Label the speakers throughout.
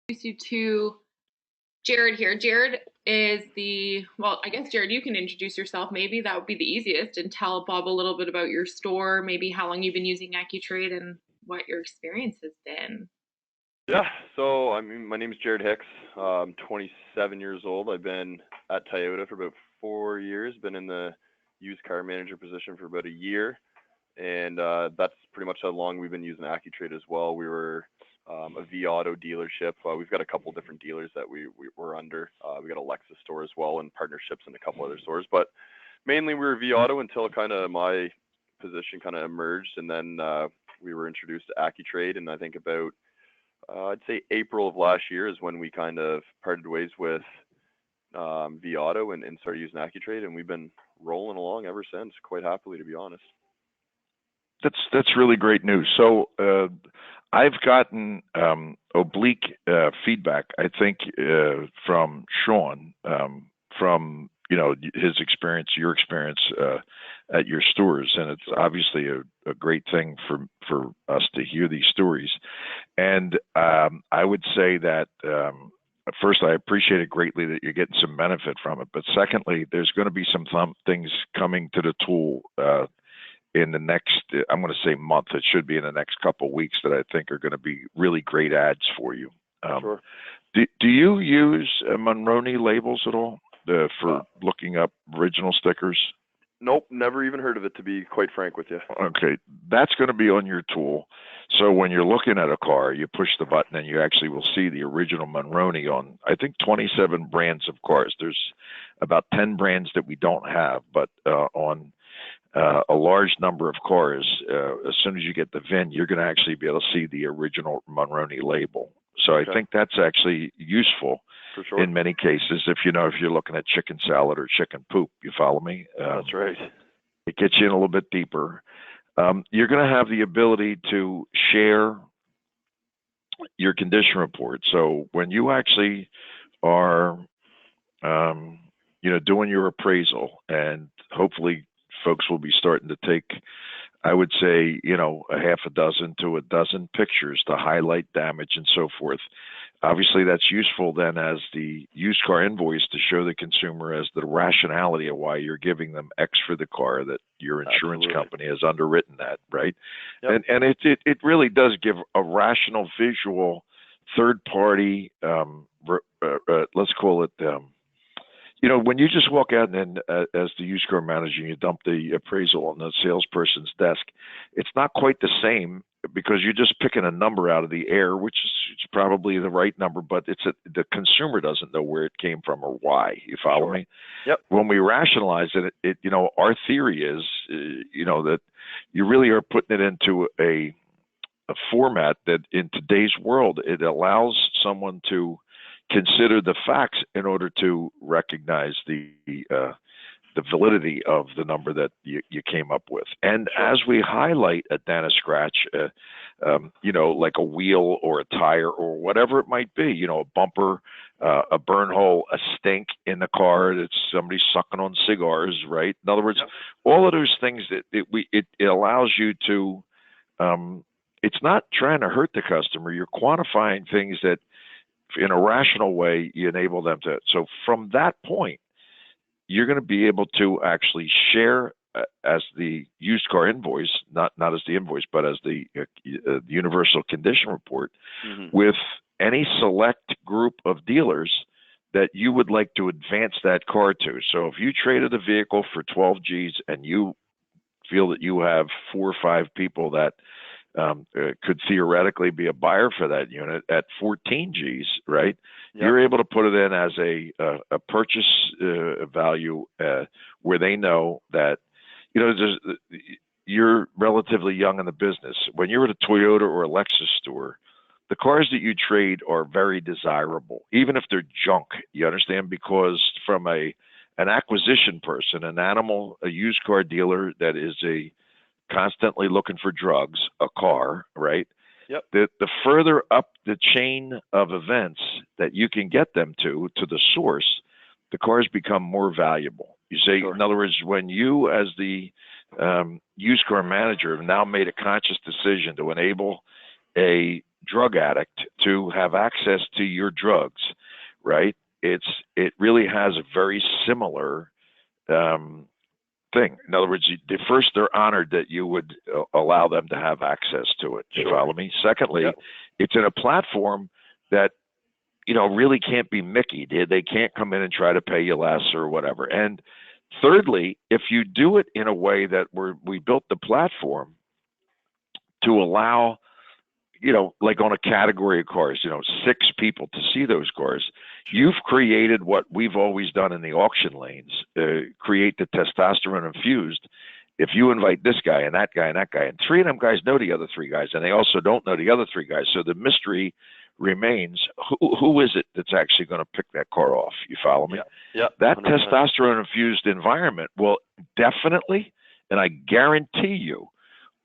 Speaker 1: introduce you to Jared here. Jared is well, I guess Jared, you can introduce yourself. Maybe that would be the easiest and tell Bob a little bit about your store, maybe how long you've been using Accu-Trade and what your experience has been.
Speaker 2: Yeah, so my name is Jared Hicks. I'm 27 years old. I've been at Toyota for about 4 years. Been in the used car manager position for about a year, and that's pretty much how long we've been using Accu-Trade as well. We were a V Auto dealership. We've got a couple different dealers that we're under. We got a Lexus store as well, and partnerships in a couple other stores. But mainly we were V Auto until kind of my position kind of emerged, and then we were introduced to Accu-Trade, and I think about I'd say April of last year is when we kind of parted ways with V Auto and started using Accu-Trade, and we've been rolling along ever since, quite happily, to be honest.
Speaker 3: That's really great news. So I've gotten oblique feedback, I think, from Sean, from his experience, your experience at your stores, and it's obviously a great thing for us to hear these stories. And I would say that first, I appreciate it greatly that you're getting some benefit from it. But secondly, there's going to be some things coming to the tool in the next, I'm going to say month. It should be in the next couple of weeks that I think are going to be really great ads for you.
Speaker 2: Sure.
Speaker 3: Do you use Monroney labels at all for looking up original stickers?
Speaker 2: Nope, never even heard of it, to be quite frank with you.
Speaker 3: Okay, that's going to be on your tool. So when you're looking at a car, you push the button and you actually will see the original Monroney on, I think, 27 brands of cars. There's about 10 brands that we don't have, but on a large number of cars, as soon as you get the VIN, you're going to actually be able to see the original Monroney label. So I think that's actually useful
Speaker 2: for sure.
Speaker 3: In many cases. If you're looking at chicken salad or chicken poop, you follow me?
Speaker 2: That's right.
Speaker 3: It gets you in a little bit deeper. You're going to have the ability to share your condition report. So when you actually are, doing your appraisal, and hopefully folks will be starting to take, I would say, a half a dozen to a dozen pictures to highlight damage and so forth. Obviously, that's useful then as the used car invoice to show the consumer as the rationality of why you're giving them X for the car, that your insurance company has underwritten that, right? Yep. And it really does give a rational visual third party, let's call it, when you just walk out and as the used car manager, you dump the appraisal on the salesperson's desk, it's not quite the same because you're just picking a number out of the air, which is probably the right number, but the consumer doesn't know where it came from or why. You follow me?
Speaker 2: Yep.
Speaker 3: When we rationalize it, our theory is, that you really are putting it into a format that in today's world, it allows someone to consider the facts in order to recognize the validity of the number that you came up with. And as we highlight a dent, a scratch, like a wheel or a tire or whatever it might be, a bumper, a burn hole, a stink in the car, that's somebody sucking on cigars, right? In other words, all of those things that it allows you to, it's not trying to hurt the customer. You're quantifying things that in a rational way, you enable them to. So from that point, you're going to be able to actually share as the used car invoice, not as the invoice, but as the universal condition report with any select group of dealers that you would like to advance that car to. So if you traded a vehicle for 12 Gs and you feel that you have 4 or 5 people that could theoretically be a buyer for that unit at 14 Gs, right? Yep. You're able to put it in as a purchase value where they know that, you're relatively young in the business. When you're at a Toyota or a Lexus store, the cars that you trade are very desirable, even if they're junk, you understand? Because from an acquisition person, a used car dealer that is constantly looking for drugs, a car, right?
Speaker 2: Yep.
Speaker 3: The further up the chain of events that you can get them to the source, the cars become more valuable. You say, in other words, when you as the used car manager have now made a conscious decision to enable a drug addict to have access to your drugs, right? It really has a very similar thing. In other words, first they're honored that you would allow them to have access to it. You follow me? Secondly,
Speaker 2: Yep.
Speaker 3: it's in a platform that really can't be Mickeyed. They can't come in and try to pay you less or whatever. And thirdly, if you do it in a way that we built the platform to allow, like on a category of cars, 6 people to see those cars, you've created what we've always done in the auction lanes, create the testosterone infused. If you invite this guy and that guy and that guy, and 3 of them guys know the other 3 guys, and they also don't know the other 3 guys, so the mystery remains, who is it that's actually going to pick that car off? You follow me?
Speaker 2: Yeah.
Speaker 3: That
Speaker 2: 100%.
Speaker 3: testosterone infused environment will definitely, and I guarantee you,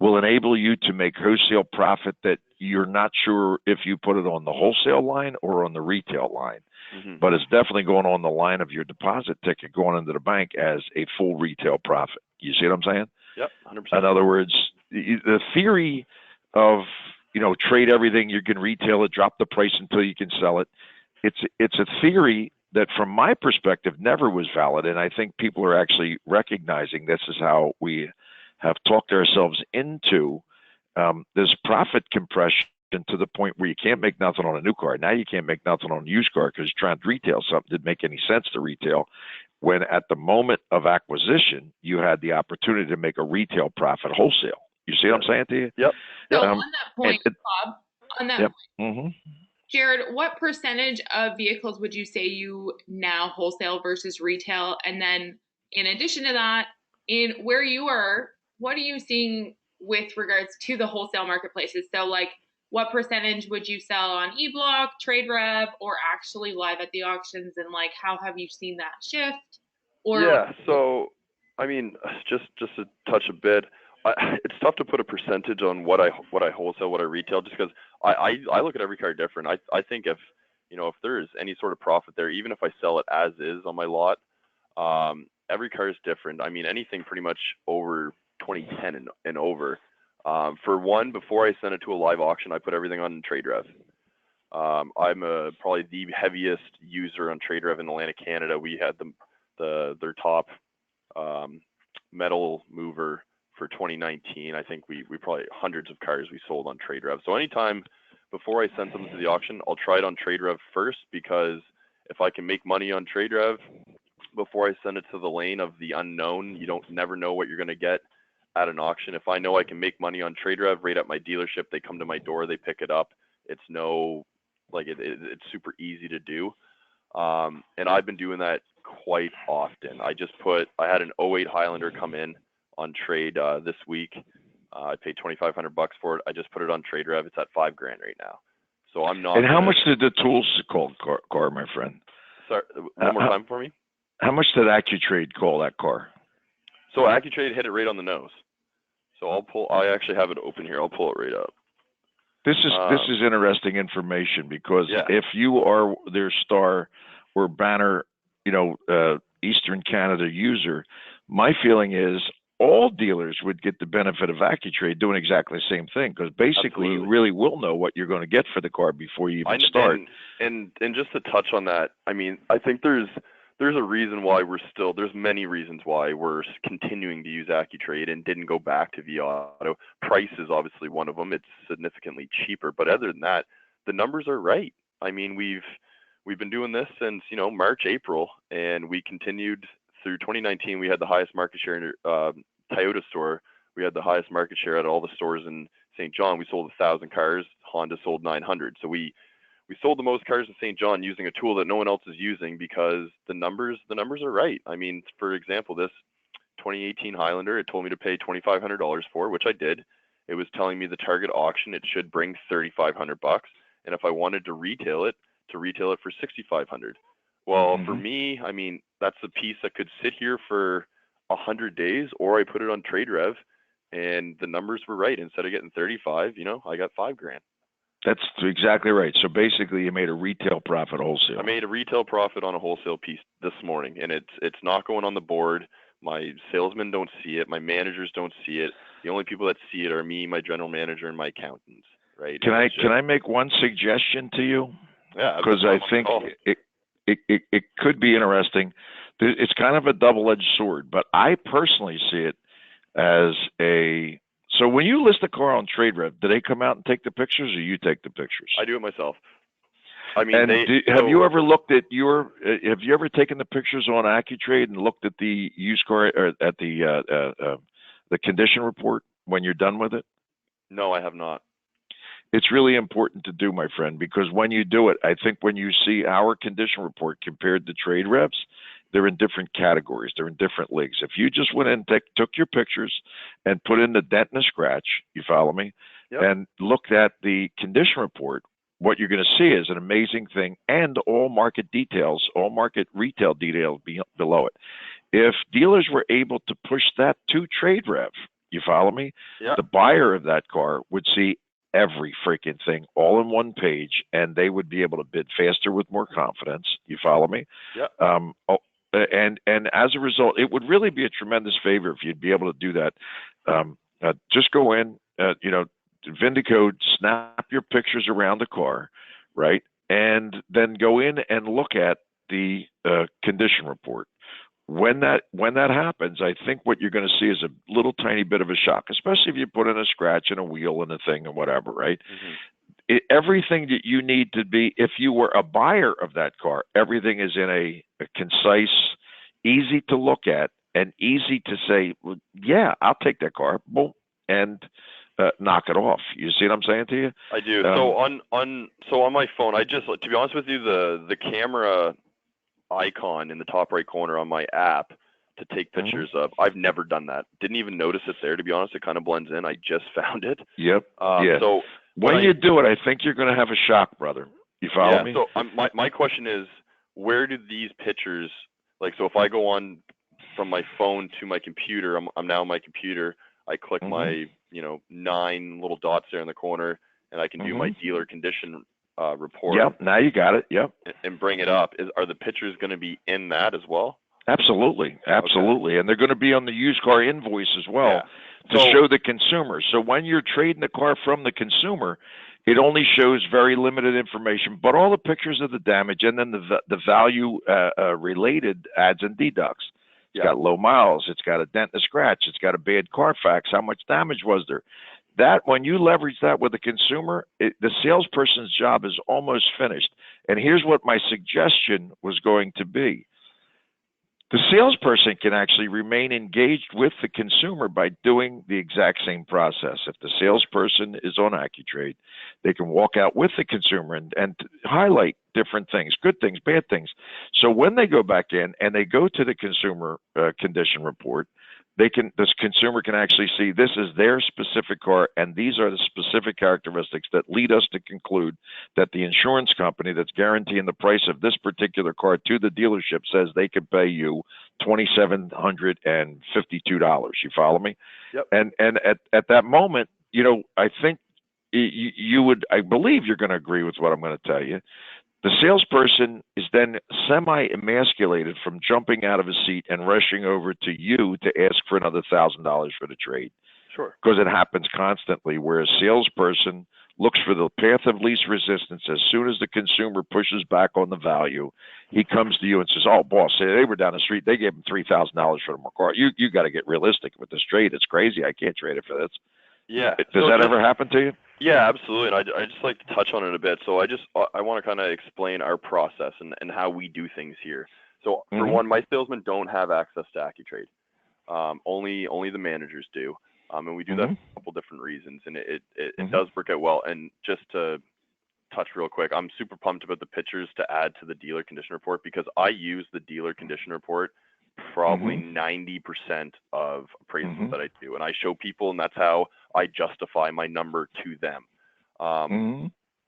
Speaker 3: will enable you to make wholesale profit that you're not sure if you put it on the wholesale line or on the retail line.
Speaker 2: Mm-hmm.
Speaker 3: But it's definitely going on the line of your deposit ticket going into the bank as a full retail profit. You see what I'm saying?
Speaker 2: Yep, 100%.
Speaker 3: In other words, the theory of, trade everything, you can retail it, drop the price until you can sell it. It's a theory that from my perspective never was valid. And I think people are actually recognizing this is how we have talked ourselves into this profit compression to the point where you can't make nothing on a new car. Now you can't make nothing on a used car because you're trying to retail something that didn't make any sense to retail, when at the moment of acquisition, you had the opportunity to make a retail profit wholesale. You see what I'm saying to you?
Speaker 2: Yep.
Speaker 1: So on that point, Bob, on that point,
Speaker 3: Mm-hmm.
Speaker 1: Jared, what percentage of vehicles would you say you now wholesale versus retail? And then in addition to that, in where you are, what are you seeing with regards to the wholesale marketplaces? So like, what percentage would you sell on eBlock, TradeRev, or actually live at the auctions? And like, how have you seen that shift? Or
Speaker 2: Yeah. So, I mean, just to touch a bit, it's tough to put a percentage on what I wholesale, what I retail, just because I look at every car different. I think if there is any sort of profit there, even if I sell it as is on my lot, every car is different. I mean, anything pretty much over 2010 and over. For one, before I send it to a live auction, I put everything on TradeRev. I'm probably the heaviest user on TradeRev in Atlantic, Canada. We had their top metal mover for 2019. I think we probably hundreds of cars we sold on TradeRev. So anytime before I send something to the auction, I'll try it on TradeRev first, because if I can make money on TradeRev before I send it to the lane of the unknown, you never know what you're going to get at an auction. If I know I can make money on TradeRev right at my dealership, they come to my door, they pick it up. It's it's super easy to do. And I've been doing that quite often. I had an '08 Highlander come in on trade this week. I paid $2,500 for it. I just put it on TradeRev. It's at $5,000 right now. So I'm not.
Speaker 3: And how much did the tools call car, my friend?
Speaker 2: Sorry, one more time for me.
Speaker 3: How much did Accu-Trade call that car?
Speaker 2: So Accu-Trade hit it right on the nose. So I actually have it open here. I'll pull it right up.
Speaker 3: This is interesting information, because
Speaker 2: Yeah.
Speaker 3: if you are their star or banner, Eastern Canada user, my feeling is all dealers would get the benefit of Accu-Trade doing exactly the same thing, because basically
Speaker 2: Absolutely.
Speaker 3: you really will know what you're going to get for the car before you even start.
Speaker 2: And just to touch on that, I mean, I think there's a reason why there's many reasons why we're continuing to use Accu-Trade and didn't go back to vAuto. Price is obviously one of them. It's significantly cheaper, but other than that, the numbers are right. I mean, we've been doing this since March, April, and we continued through 2019. We had the highest market share in Toyota store. We had the highest market share at all the stores in St. John. We sold 1,000 cars. Honda sold 900. So we sold the most cars in St. John using a tool that no one else is using, because the numbers are right. I mean, for example, this 2018 Highlander, it told me to pay $2,500 for, which I did. It was telling me the target auction, it should bring $3,500. And if I wanted to retail it for $6,500. Well, for me, I mean, that's a piece that could sit here for 100 days, or I put it on TradeRev and the numbers were right. Instead of getting 35, I got $5,000.
Speaker 3: That's exactly right. So basically you made a retail profit wholesale.
Speaker 2: I made a retail profit on a wholesale piece this morning, and it's not going on the board. My salesmen don't see it. My managers don't see it. The only people that see it are me, my general manager, and my accountants. right?
Speaker 3: Can I make one suggestion to you?
Speaker 2: Yeah,
Speaker 3: Because I think it could be interesting. It's kind of a double-edged sword, but I personally see it as a. So when you list a car on TradeRev, do they come out and take the pictures, or you take the pictures?
Speaker 2: I do it myself. I mean,
Speaker 3: and have you ever looked at your? Have you ever taken the pictures on Accu-Trade and looked at the used car or at the condition report when you're done with it?
Speaker 2: No, I have not.
Speaker 3: It's really important to do, my friend, because when you do it, I think when you see our condition report compared to TradeRev's, they're in different categories. They're in different leagues. If you just went in and took your pictures and put in the dent and the scratch, you follow me,
Speaker 2: yep.
Speaker 3: and looked at the condition report, what you're going to see is an amazing thing, and all market details, all market retail details below it. If dealers were able to push that to TradeRev, you follow me,
Speaker 2: yep.
Speaker 3: the buyer of that car would see every freaking thing all in one page, and they would be able to bid faster with more confidence. You follow me?
Speaker 2: Yeah.
Speaker 3: And as a result, it would really be a tremendous favor if you'd be able to do that. Just go in, Vindico, snap your pictures around the car, right? And then go in and look at the condition report. When that happens, I think what you're going to see is a little tiny bit of a shock, especially if you put in a scratch and a wheel and a thing and whatever, right?
Speaker 2: Mm-hmm.
Speaker 3: Everything that you need to be, if you were a buyer of that car, everything is in a concise, easy to look at, and easy to say, well, yeah, I'll take that car, boom, and knock it off. You see what I'm saying to you?
Speaker 2: I do. So on my phone, I just, to be honest with you, the camera icon in the top right corner on my app to take pictures of, I've never done that. Didn't even notice it there, to be honest. It kind of blends in. I just found it.
Speaker 3: Yep. Yeah.
Speaker 2: So
Speaker 3: when you do it, I think you're going to have a shock, brother. You follow me?
Speaker 2: So my question is, where do these pictures, like, so if I go on from my phone to my computer, I'm now on my computer, I click my 9 little dots there in the corner, and I can do my dealer condition report.
Speaker 3: Yep, now you got it. Yep.
Speaker 2: And bring it up. Are the pictures going to be in that as well?
Speaker 3: Absolutely.
Speaker 2: Okay.
Speaker 3: And they're going to be on the used car invoice as well to show the consumer. So when you're trading the car from the consumer, it only shows very limited information, but all the pictures of the damage and then the value related adds and deducts. It's got low miles. It's got a dent and a scratch. It's got a bad Carfax. How much damage was there? That, when you leverage that with the consumer, the salesperson's job is almost finished. And here's what my suggestion was going to be. The salesperson can actually remain engaged with the consumer by doing the exact same process. If the salesperson is on Accu-Trade, they can walk out with the consumer and highlight different things, good things, bad things. So when they go back in and they go to the consumer condition report, this consumer can actually see this is their specific car, and these are the specific characteristics that lead us to conclude that the insurance company that's guaranteeing the price of this particular car to the dealership says they could pay you $2,752. You follow me?
Speaker 2: Yep.
Speaker 3: And at that moment, I think you would, I believe you're going to agree with what I'm going to tell you. The salesperson is then semi-emasculated from jumping out of his seat and rushing over to you to ask for another $1,000 for the trade.
Speaker 2: Sure.
Speaker 3: Because it happens constantly, where a salesperson looks for the path of least resistance. As soon as the consumer pushes back on the value, he comes to you and says, "Oh, boss, they were down the street. They gave him $3,000 for the car. You got to get realistic with this trade. It's crazy. I can't trade it for this."
Speaker 2: Yeah.
Speaker 3: Does that ever happen to you?
Speaker 2: Yeah, absolutely. And I just like to touch on it a bit. So I want to kind of explain our process and how we do things here. So for one, my salesmen don't have access to Accu-Trade. Only the managers do. And we do that for a couple different reasons. And it does work out well. And just to touch real quick, I'm super pumped about the pictures to add to the dealer condition report, because I use the dealer condition report probably 90% of appraisals that I do. And I show people, and that's how I justify my number to them.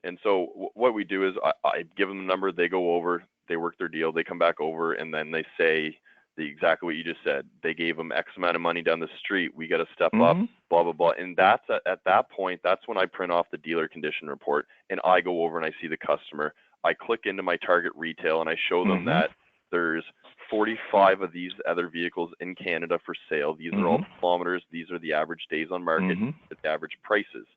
Speaker 2: And so what we do is I give them the number, they go over, they work their deal, they come back over, and then they say exactly what you just said. They gave them X amount of money down the street. We got to step up, blah, blah, blah. And that's at that point, that's when I print off the dealer condition report, and I go over and I see the customer. I click into my target retail and I show them that there's 45 of these other vehicles in Canada for sale. These are all the kilometers. These are the average days on market, the average prices.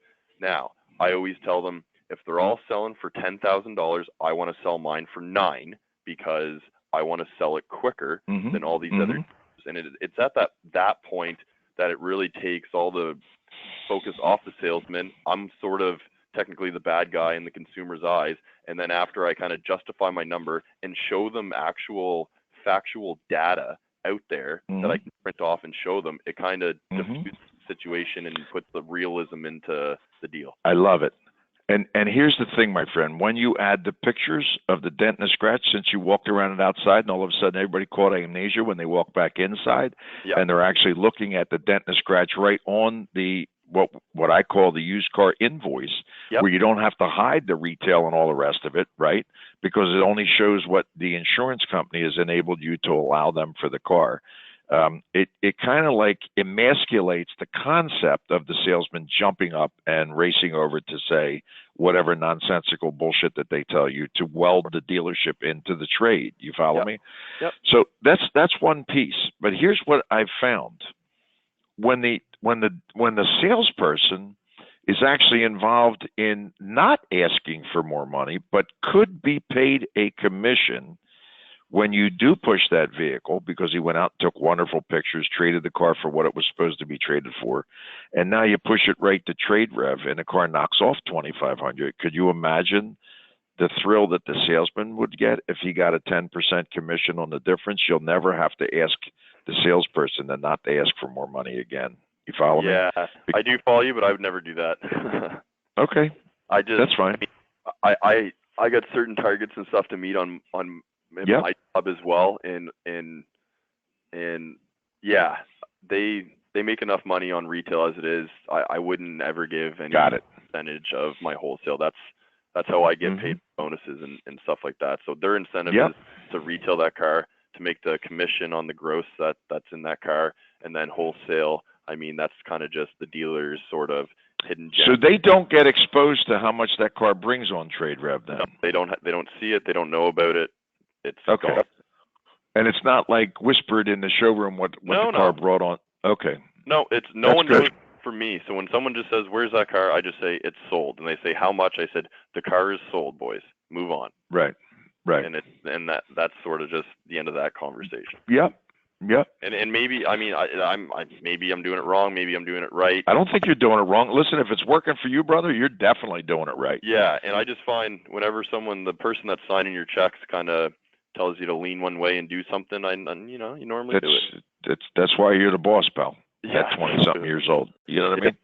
Speaker 2: Now, I always tell them, if they're all selling for $10,000, I want to sell mine for 9 because I want to sell it quicker than all these other. And it's at that point that it really takes all the focus off the salesman. I'm sort of technically the bad guy in the consumer's eyes. And then after I kind of justify my number and show them actual factual data out there that I can print off and show them, it kind of diffuses the situation and puts the realism into the deal.
Speaker 3: I love it. And here's the thing, my friend. When you add the pictures of the dent and the scratch, since you walked around it outside and all of a sudden everybody caught amnesia when they walk back inside, and they're actually looking at the dent and the scratch right on the what I call the used car invoice, where you don't have to hide the retail and all the rest of it, right? Because it only shows what the insurance company has enabled you to allow them for the car. It kind of like emasculates the concept of the salesman jumping up and racing over to say whatever nonsensical bullshit that they tell you to weld the dealership into the trade. You follow me?
Speaker 2: Yep.
Speaker 3: So that's one piece. But here's what I've found: when the salesperson is actually involved in not asking for more money, but could be paid a commission when you do push that vehicle, because he went out and took wonderful pictures, traded the car for what it was supposed to be traded for, and now you push it right to trade rev and the car knocks off $2,500. Could you imagine the thrill that the salesman would get if he got a 10% commission on the difference? You'll never have to ask the salesperson to not to ask for more money again. You follow me?
Speaker 2: Yeah, I do follow you, but I would never do that.
Speaker 3: Okay. That's fine.
Speaker 2: I got certain targets and stuff to meet on my job as well, and yeah, they make enough money on retail as it is. I wouldn't ever give any percentage of my wholesale. That's how I get paid bonuses and stuff like that. So their incentive is to retail that car, to make the commission on the gross that's in that car, and then wholesale. I mean, that's kind of just the dealer's sort of hidden gem.
Speaker 3: So they don't get exposed to how much that car brings on trade rev then?
Speaker 2: No, they don't see it. They don't know about it. It's
Speaker 3: okay.
Speaker 2: Gone.
Speaker 3: And it's not like whispered in the showroom what the car brought on. Okay.
Speaker 2: No, it's no one knows for me. So when someone just says, "Where's that car?" I just say it's sold, and they say, "How much?" I said, "The car is sold, boys. Move on."
Speaker 3: Right.
Speaker 2: And that's sort of just the end of that conversation.
Speaker 3: Yep.
Speaker 2: And maybe maybe I'm doing it wrong. Maybe I'm doing it right.
Speaker 3: I don't think you're doing it wrong. Listen, if it's working for you, brother, you're definitely doing it right.
Speaker 2: Yeah, and I just find whenever the person that's signing your checks kind of tells you to lean one way and do something, you normally do it.
Speaker 3: That's why you're the boss, pal.
Speaker 2: Yeah,
Speaker 3: at 20-something years old. You know what I mean?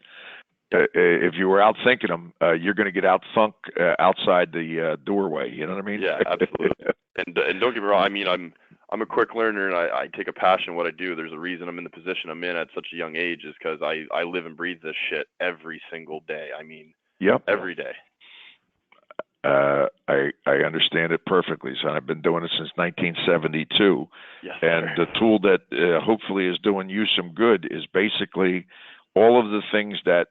Speaker 3: If you were out thinking them, you're going to get out thunk outside the doorway. You know what I mean?
Speaker 2: Yeah, absolutely. and don't get me wrong. I mean, I'm a quick learner, and I take a passion in what I do. There's a reason I'm in the position I'm in at such a young age, is because I live and breathe this shit every single day. I mean, every day.
Speaker 3: I understand it perfectly, son. I've been doing it since 1972.
Speaker 2: Yes,
Speaker 3: and
Speaker 2: sir.
Speaker 3: the tool that hopefully is doing you some good is basically all of the things that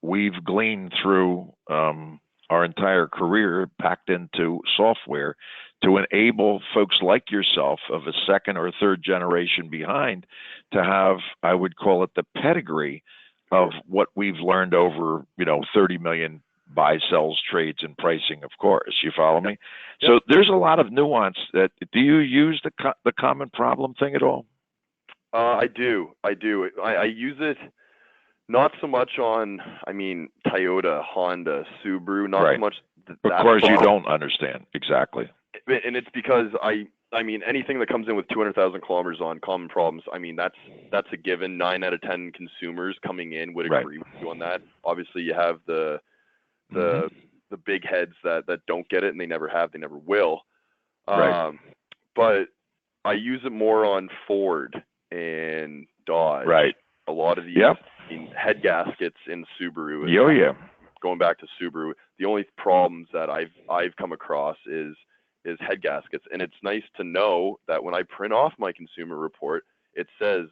Speaker 3: we've gleaned through our entire career packed into software to enable folks like yourself of a second or third generation behind to have, I would call it, the pedigree of what we've learned over, 30 million buy, sells, trades, and pricing, of course. You follow me? Yep. So there's a lot of nuance. Do you use the common problem thing at all?
Speaker 2: I do. I use it not so much on, Toyota, Honda, Subaru, not so much.
Speaker 3: But cars you don't understand. Exactly.
Speaker 2: And it's because anything that comes in with 200,000 kilometers on common problems, that's a given. 9 out of 10 consumers coming in would agree with you on that. Obviously, you have the big heads that don't get it, and they never have, they never will. But I use it more on Ford and Dodge.
Speaker 3: Right.
Speaker 2: A lot of these head gaskets in Subaru. Going back to Subaru, the only problems that I've come across is head gaskets. And it's nice to know that when I print off my consumer report, it says,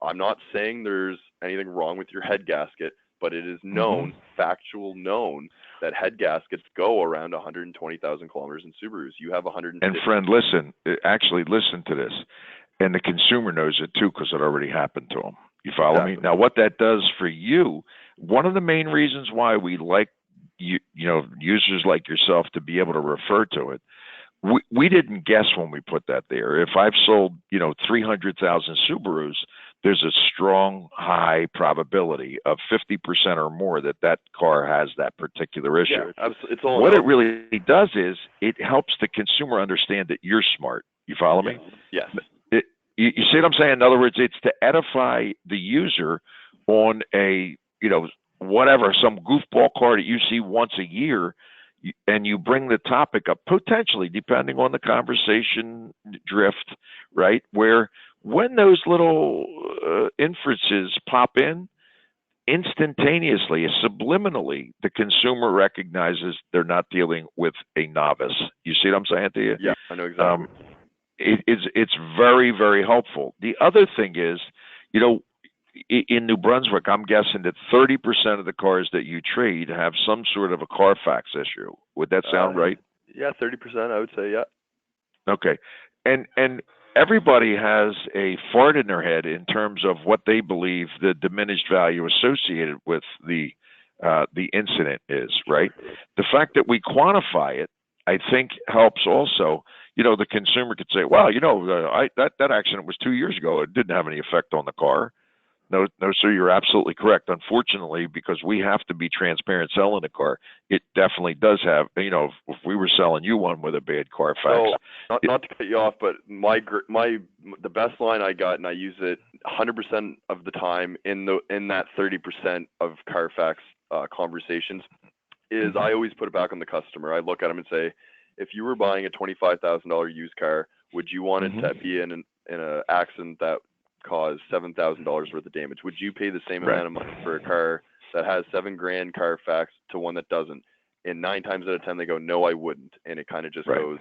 Speaker 2: I'm not saying there's anything wrong with your head gasket, but it is known, factual known, that head gaskets go around 120,000 kilometers in Subarus. You have 150.
Speaker 3: And friend, listen to this. And the consumer knows it too, because it already happened to them. You follow me? Now, what that does for you, one of the main reasons why we like users like yourself to be able to refer to it. We didn't guess when we put that there. If I've sold 300,000 Subarus, there's a strong high probability of 50% or more that car has that particular issue.
Speaker 2: Yeah, absolutely. It's all
Speaker 3: what it really does is it helps the consumer understand that you're smart. You follow me?
Speaker 2: Yes.
Speaker 3: You see what I'm saying? In other words, it's to edify the user on a, whatever, some goofball car that you see once a year, and you bring the topic up, potentially, depending on the conversation drift, right? Where when those little inferences pop in, instantaneously, subliminally, the consumer recognizes they're not dealing with a novice. You see what I'm saying to you?
Speaker 2: Yeah, I know exactly.
Speaker 3: It's very, very helpful. The other thing is, in New Brunswick, I'm guessing that 30% of the cars that you trade have some sort of a Carfax issue. Would that sound right?
Speaker 2: Yeah, 30%, I would say, yeah.
Speaker 3: Okay. And everybody has a fart in their head in terms of what they believe the diminished value associated with the incident is, right? The fact that we quantify it, I think, helps also. The consumer could say, well, that accident was 2 years ago. It didn't have any effect on the car. No, sir, you're absolutely correct. Unfortunately, because we have to be transparent selling a car, it definitely does have, if we were selling you one with a bad Carfax.
Speaker 2: So, not to cut you off, but the best line I got, and I use it 100% of the time in that 30% of Carfax conversations, is I always put it back on the customer. I look at them and say, if you were buying a $25,000 used car, would you want it to be in an accident that caused $7,000 worth of damage? Would you pay the same amount of money for a car that has $7,000 Carfax to one that doesn't? And 9 times out of 10, they go, no, I wouldn't. And it kind of just goes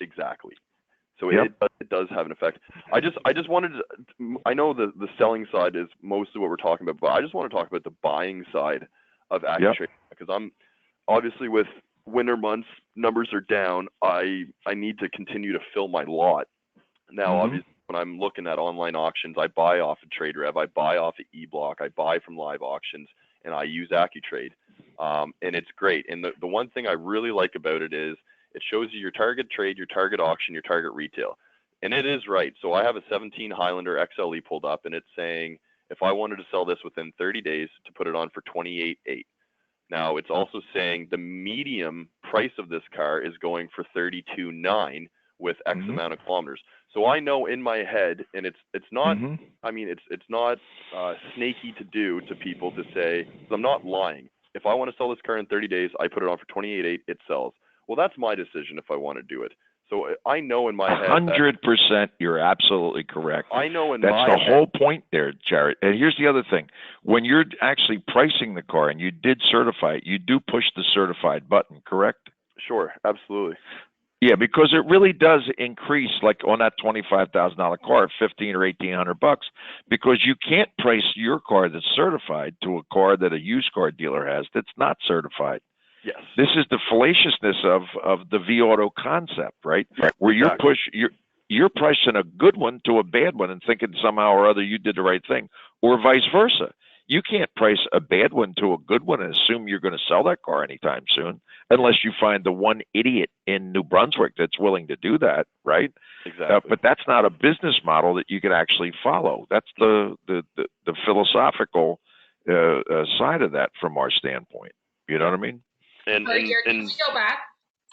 Speaker 2: exactly. So it does have an effect. I just wanted to, I know the selling side is mostly what we're talking about, but I just want to talk about the buying side of Accu-Trade, because I'm obviously, with winter months, numbers are down. I need to continue to fill my lot. Now, obviously, when I'm looking at online auctions, I buy off of TradeRev, I buy off of eBlock, I buy from live auctions, and I use Accu-Trade. And it's great. And the one thing I really like about it is it shows you your target trade, your target auction, your target retail. And it is right. So I have a 17 Highlander XLE pulled up, and it's saying if I wanted to sell this within 30 days, to put it on for $28,800. Now, it's also saying the medium price of this car is going for $32,900 with X amount of kilometers. So I know in my head, and it's not, I mean, it's not snaky to do to people to say, 'cause I'm not lying. If I want to sell this car in 30 days, I put it on for $28,800, it sells. Well, that's my decision if I want to do it. So I know in my head.
Speaker 3: 100%, you're absolutely correct.
Speaker 2: I know in my head.
Speaker 3: That's the whole point there, Jared. And here's the other thing. When you're actually pricing the car and you did certify it, you do push the certified button, correct?
Speaker 2: Sure, absolutely.
Speaker 3: Yeah, because it really does increase, like on that $25,000 car, $1,500 or $1,800, because you can't price your car that's certified to a car that a used car dealer has that's not certified.
Speaker 2: Yes.
Speaker 3: This is the fallaciousness of the V-Auto concept, right? Where you're pricing a good one to a bad one and thinking somehow or other you did the right thing, or vice versa. You can't price a bad one to a good one and assume you're going to sell that car anytime soon, unless you find the one idiot in New Brunswick that's willing to do that, right?
Speaker 2: Exactly.
Speaker 3: But that's not a business model that you can actually follow. That's the philosophical side of that from our standpoint. You know what I mean?
Speaker 1: Jared, can we go back?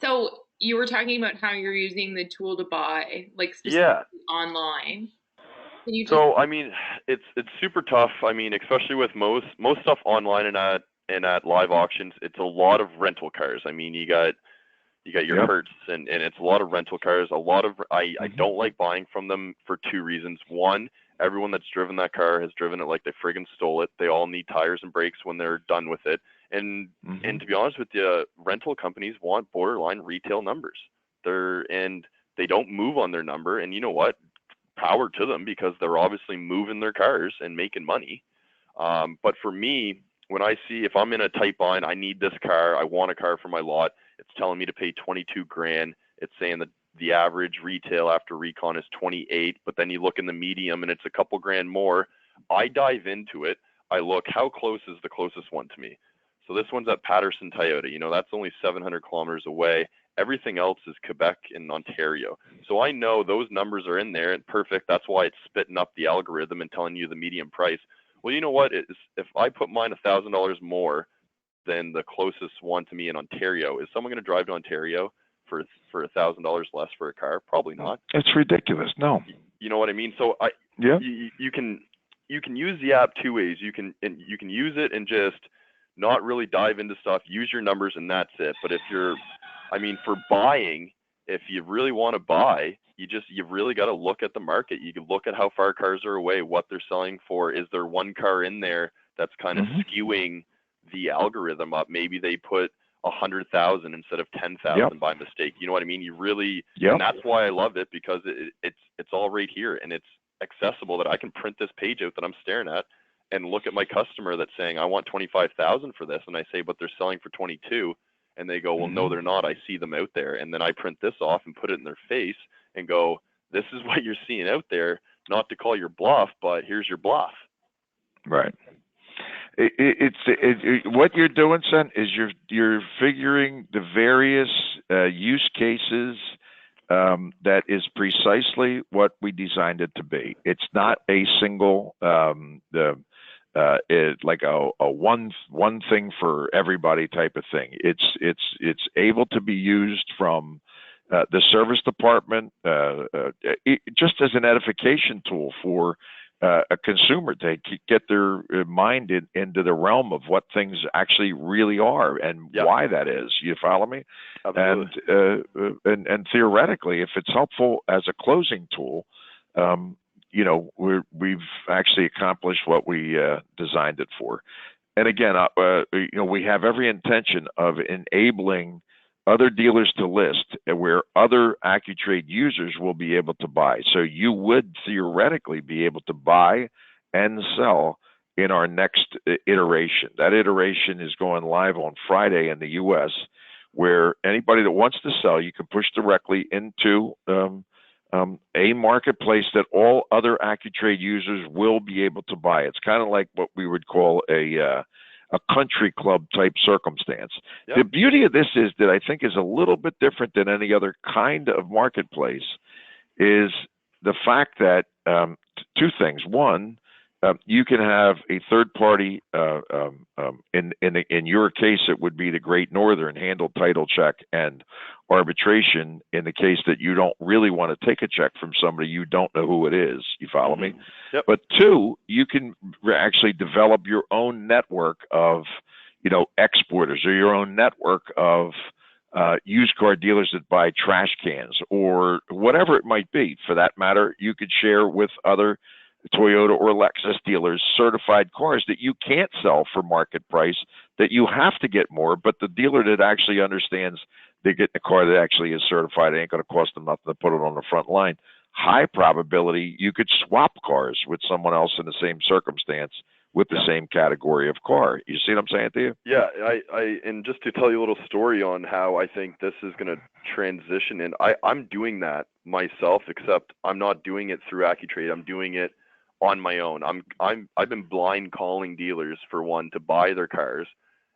Speaker 1: So you were talking about how you're using the tool to buy, like specifically online. Can you
Speaker 2: I mean, it's super tough. I mean, especially with most stuff online and at live auctions, it's a lot of rental cars. I mean, you got your Hertz, and it's a lot of rental cars. I don't like buying from them for 2 reasons. One, everyone that's driven that car has driven it like they friggin' stole it. They all need tires and brakes when they're done with it. And to be honest with you, rental companies want borderline retail numbers. They don't move on their number, and you know what? Power to them, because they're obviously moving their cars and making money. But for me, when I see, if I'm in a tight bind, I need this car, I want a car for my lot, it's telling me to pay $22,000. It's saying that the average retail after recon is $28,000, but then you look in the medium and it's a couple grand more. I dive into it. I look, how close is the closest one to me? So this one's at Patterson Toyota. You know, that's only 700 kilometers away. Everything else is Quebec and Ontario. So I know those numbers are in there and perfect. That's why it's spitting up the algorithm and telling you the median price. Well, you know what? If I put mine $1,000 more than the closest one to me in Ontario, is someone going to drive to Ontario for $1,000 less for a car? Probably not.
Speaker 3: It's ridiculous. No.
Speaker 2: You know what I mean? So you can use the app two ways. You can use it and just not really dive into stuff, use your numbers, and that's it. But if you're, for buying, if you really want to buy, you've really got to look at the market. You can look at how far cars are away, what they're selling for. Is there one car in there that's kind of skewing the algorithm up? Maybe they put 100,000 instead of 10,000 by mistake. You know what I mean? You really, and that's why I love it, because it's all right here, and it's accessible that I can print this page out that I'm staring at and look at my customer that's saying, I want 25,000 for this. And I say, but they're selling for 22. And they go, well, no, they're not. I see them out there. And then I print this off and put it in their face and go, this is what you're seeing out there. Not to call your bluff, but here's your bluff.
Speaker 3: Right. What you're doing, son, is you're figuring the various use cases that is precisely what we designed it to be. It's not a single like a one thing for everybody type of thing. It's able to be used from the service department just as an edification tool for a consumer to get their mind into the realm of what things actually really are and why that is. You follow me? Absolutely. And theoretically, if it's helpful as a closing tool, we've actually accomplished what we designed it for. And again, we have every intention of enabling other dealers to list where other Accu-Trade users will be able to buy. So you would theoretically be able to buy and sell in our next iteration. That iteration is going live on Friday in the U.S., where anybody that wants to sell, you can push directly into a marketplace that all other Accu-Trade users will be able to buy. It's kind of like what we would call a country club type circumstance. Yep. The beauty of this is that I think is a little bit different than any other kind of marketplace is the fact that two things. One, you can have a third party. In your case, it would be the Great Northern handle title check and arbitration. In the case that you don't really want to take a check from somebody you don't know who it is, you follow me? Yep. But two, you can actually develop your own network of, exporters, or your own network of used car dealers that buy trash cans or whatever it might be. For that matter, you could share with other Toyota or Lexus dealers certified cars that you can't sell for market price, that you have to get more, but the dealer that actually understands they're getting a car that actually is certified, it ain't going to cost them nothing to put it on the front line. High probability you could swap cars with someone else in the same circumstance with the same category of car. You see what I'm saying to you?
Speaker 2: Yeah, and just to tell you a little story on how I think this is going to transition, and I'm doing that myself, except I'm not doing it through Accu-Trade. I'm doing it on my own. I've been blind calling dealers for one to buy their cars,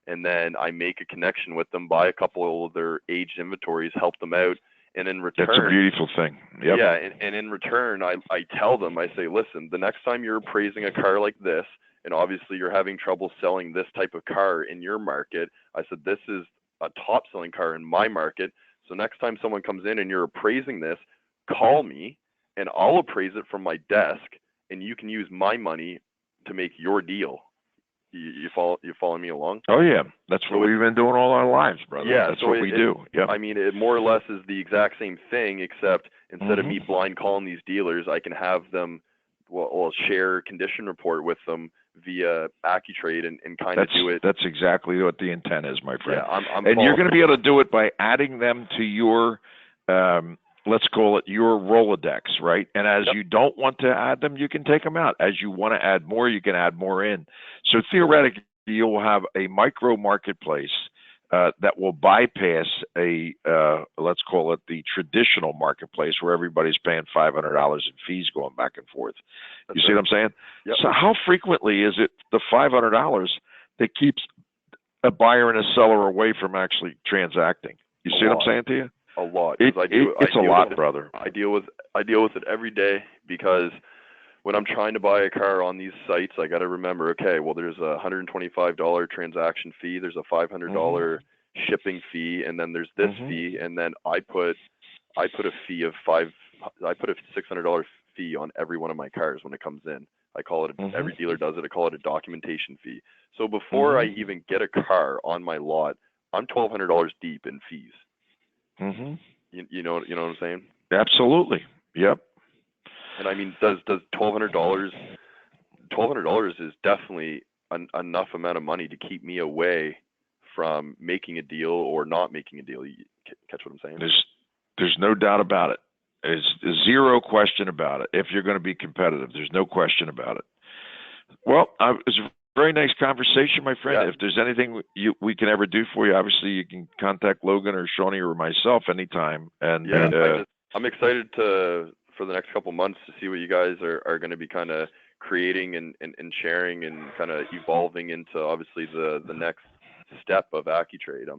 Speaker 2: and then I make a connection with them, buy a couple of their aged inventories, help them out, and in return,
Speaker 3: that's a beautiful thing. Yep.
Speaker 2: Yeah, and in return, I tell them, I say, listen, the next time you're appraising a car like this, and obviously you're having trouble selling this type of car in your market, I said, this is a top selling car in my market. So next time someone comes in and you're appraising this, call me and I'll appraise it from my desk, and you can use my money to make your deal. You follow me along?
Speaker 3: Oh yeah, that's what we've been doing all our lives, brother.
Speaker 2: Yeah,
Speaker 3: that's what we do. Yeah,
Speaker 2: it more or less is the exact same thing, except instead of me blind calling these dealers, I can have them share a condition report with them via Accu-Trade and kind of do it.
Speaker 3: That's exactly what the intent is, my friend.
Speaker 2: Yeah,
Speaker 3: and you're going to be able to do it by adding them to your let's call it your Rolodex, right? And as you don't want to add them, you can take them out. As you want to add more, you can add more in. So theoretically, you'll have a micro marketplace that will bypass let's call it the traditional marketplace where everybody's paying $500 in fees going back and forth. You see what I'm saying? Yep. So how frequently is it the $500 that keeps a buyer and a seller away from actually transacting. You see what I'm saying to you?
Speaker 2: A lot.
Speaker 3: It's a lot, brother.
Speaker 2: I deal with it every day, because when I'm trying to buy a car on these sites, I got to remember, okay, well, there's a $125 transaction fee, there's a $500 shipping fee, and then there's this fee, and then I put a fee of I put a $600 fee on every one of my cars when it comes in. I call it, every dealer does it, I call it a documentation fee. So before I even get a car on my lot, I'm $1,200 deep in fees. You know what I'm saying?
Speaker 3: Absolutely. Yep.
Speaker 2: And I mean, does $1,200 is definitely enough amount of money to keep me away from making a deal or not making a deal. You catch what I'm saying?
Speaker 3: There's no doubt about it. There's zero question about it. If you're going to be competitive, there's no question about it. Well, it's a very nice conversation, my friend. Yeah. If there's anything we can ever do for you, obviously you can contact Logan or Shawnee or myself anytime. And
Speaker 2: I'm excited for the next couple months to see what you guys are going to be kind of creating and sharing and kind of evolving into obviously the next step of Accu-Trade.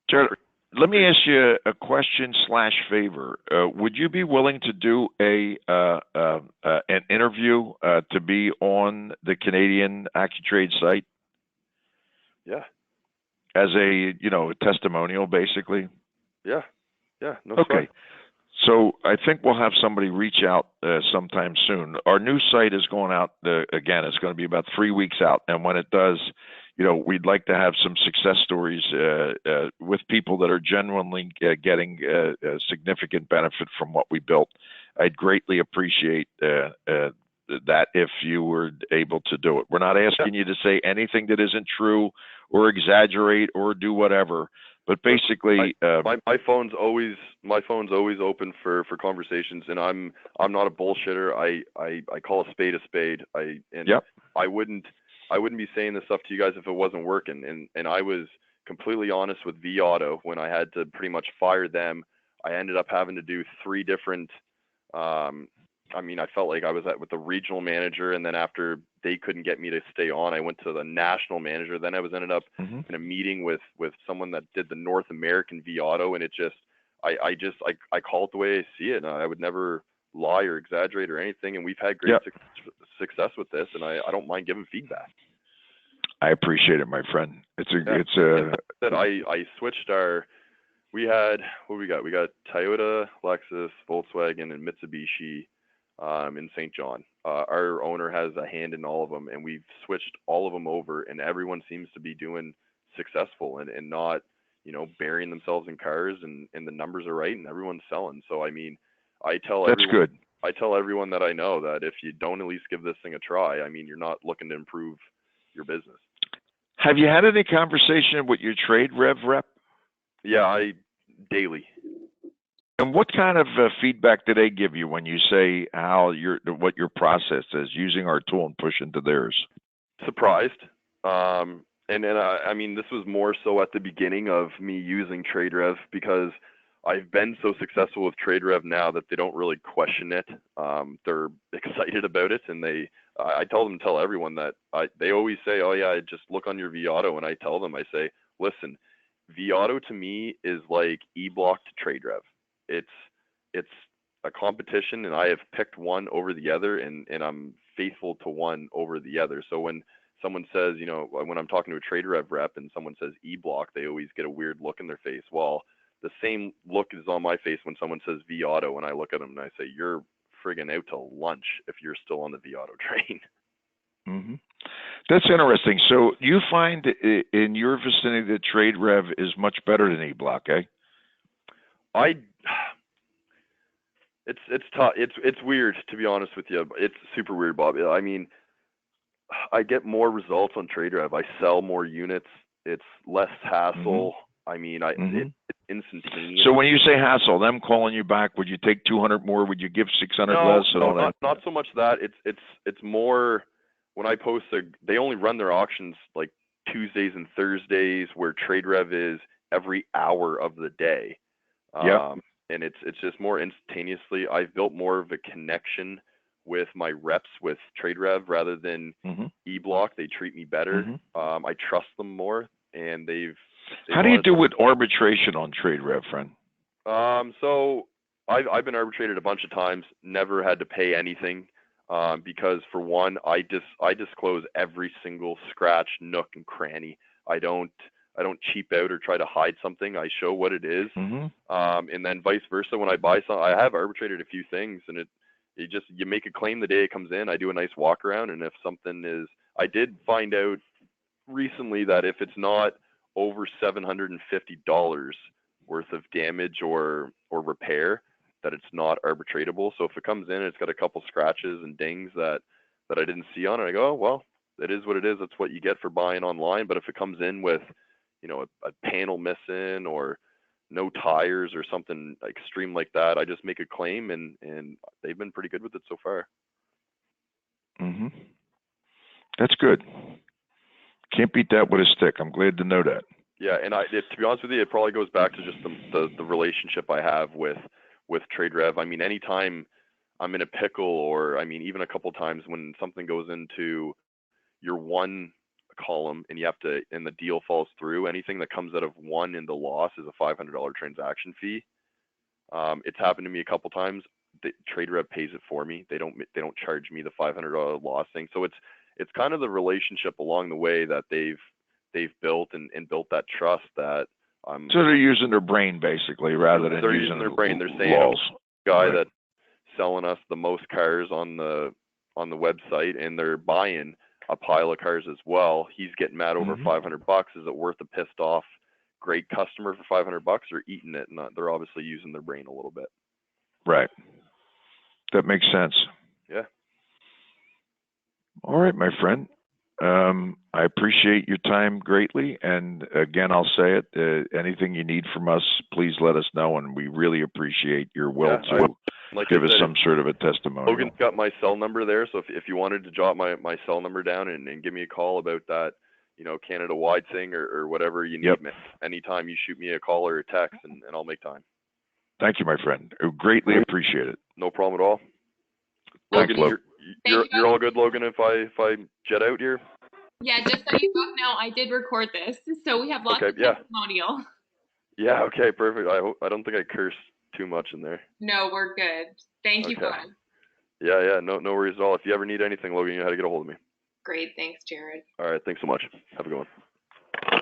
Speaker 3: Jared, let me ask you a question / favor. Would you be willing to do an interview to be on the Canadian Accu-Trade site?
Speaker 2: Yeah.
Speaker 3: As a testimonial, basically.
Speaker 2: Yeah. No
Speaker 3: okay.
Speaker 2: Sweat.
Speaker 3: So I think we'll have somebody reach out sometime soon. Our new site is going out again. It's going to be about 3 weeks out, and when it does, we'd like to have some success stories with people that are genuinely getting a significant benefit from what we built. I'd greatly appreciate that if you were able to do it. We're not asking you to say anything that isn't true or exaggerate or do whatever. But basically,
Speaker 2: my phone's always open for conversations, and I'm not a bullshitter. I call a spade a spade. I wouldn't be saying this stuff to you guys if it wasn't working. And I was completely honest with V Auto when I had to pretty much fire them. I ended up having to do 3 different. I felt like I was with the regional manager, and then after they couldn't get me to stay on, I went to the national manager. Then I ended up in a meeting with someone that did the North American V Auto, and it just, I call it the way I see it, and I would never lie or exaggerate or anything. And we've had great success with this, and I don't mind giving feedback.
Speaker 3: I appreciate it, my friend.
Speaker 2: I switched we had, what we got? We got Toyota, Lexus, Volkswagen, and Mitsubishi in St. John. Our owner has a hand in all of them, and we've switched all of them over, and everyone seems to be doing successful and not, burying themselves in cars, and the numbers are right, and everyone's selling. So, I tell everyone that I know that if you don't at least give this thing a try, you're not looking to improve your business.
Speaker 3: Have you had any conversation with your trade rev rep?
Speaker 2: Yeah, daily.
Speaker 3: And what kind of feedback do they give you when you say what your process is using our tool and push into theirs?
Speaker 2: Surprised. This was more so at the beginning of me using TradeRev, because I've been so successful with TradeRev now that they don't really question it. They're excited about it, and I tell everyone that they always say, oh yeah, just look on your V Auto, and I tell them, I say, listen, V Auto to me is like E-Block to TradeRev. It's a competition, and I have picked one over the other, and I'm faithful to one over the other. So when someone says, when I'm talking to a TradeRev rep and someone says E-Block, they always get a weird look in their face. Well, the same look is on my face when someone says V Auto, and I look at them and I say, you're friggin' out to lunch if you're still on the V Auto train.
Speaker 3: Mm-hmm. That's interesting. So you find in your vicinity that TradeRev is much better than E-Block, eh?
Speaker 2: It's tough. It's weird, to be honest with you. It's super weird, Bob. I get more results on TradeRev. I sell more units. It's less hassle. It's instantaneous.
Speaker 3: So when you say hassle, them calling you back, would you take 200 more? Would you give 600 less?
Speaker 2: No, not so much that. It's more when I post they only run their auctions like Tuesdays and Thursdays, where TradeRev is every hour of the day. And it's just more instantaneously. I've built more of a connection with my reps with TradeRev rather than E-Block. They treat me better. I trust them more, and they've
Speaker 3: How do you do with arbitration on TradeRev, friend?
Speaker 2: So I've been arbitrated a bunch of times, never had to pay anything, because for one, I disclose every single scratch, nook, and cranny. I don't cheap out or try to hide something. I show what it is. And then vice versa. When I buy something, I have arbitrated a few things, and you make a claim the day it comes in. I do a nice walk around, and if something is, I did find out recently that if it's not over $750 worth of damage or repair, that it's not arbitratable. So if it comes in and it's got a couple scratches and dings that I didn't see on it, I go, oh, well, it is what it is. That's what you get for buying online. But if it comes in with, a panel missing or no tires or something extreme like that, I just make a claim, and they've been pretty good with it so far.
Speaker 3: That's good. Can't beat that with a stick. I'm glad to know that.
Speaker 2: Yeah, and to be honest with you, it probably goes back to just the relationship I have with TradeRev. I mean, anytime I'm in a pickle, or I mean, even a couple times when something goes into your one column and and the deal falls through, anything that comes out of one in the loss is a $500 transaction fee. It's happened to me a couple times. TradeRev pays it for me. They don't charge me the $500 loss thing. So it's kind of the relationship along the way that they've built and built that trust that
Speaker 3: so they're using their brain basically rather than
Speaker 2: using their brain. They're saying,
Speaker 3: laws.
Speaker 2: Guy that's selling us the most cars on the website, and they're buying a pile of cars as well. He's getting mad over $500. Is it worth a pissed off great customer for $500, or eating it? And they're obviously using their brain a little bit.
Speaker 3: Right. That makes sense.
Speaker 2: Yeah.
Speaker 3: All right, my friend. I appreciate your time greatly. And again, I'll say it, anything you need from us, please let us know. And we really appreciate your will to give us some sort of a testimonial.
Speaker 2: Logan's got my cell number there. So if you wanted to jot my cell number down and give me a call about that, Canada-wide thing or whatever you need, anytime you shoot me a call or a text, and I'll make time.
Speaker 3: Thank you, my friend. I greatly appreciate it.
Speaker 2: No problem at all.
Speaker 3: Thanks,
Speaker 2: Logan, you're all good, Logan, if I jet out here?
Speaker 1: Yeah, just so you both know, I did record this, so we have lots of testimonial.
Speaker 2: Yeah, okay, perfect. I don't think I cursed too much in there.
Speaker 1: No, we're good. Thank you, both.
Speaker 2: Yeah, no worries at all. If you ever need anything, Logan, you know how to get a hold of me.
Speaker 1: Great, thanks, Jared.
Speaker 2: All right, thanks so much. Have a good one.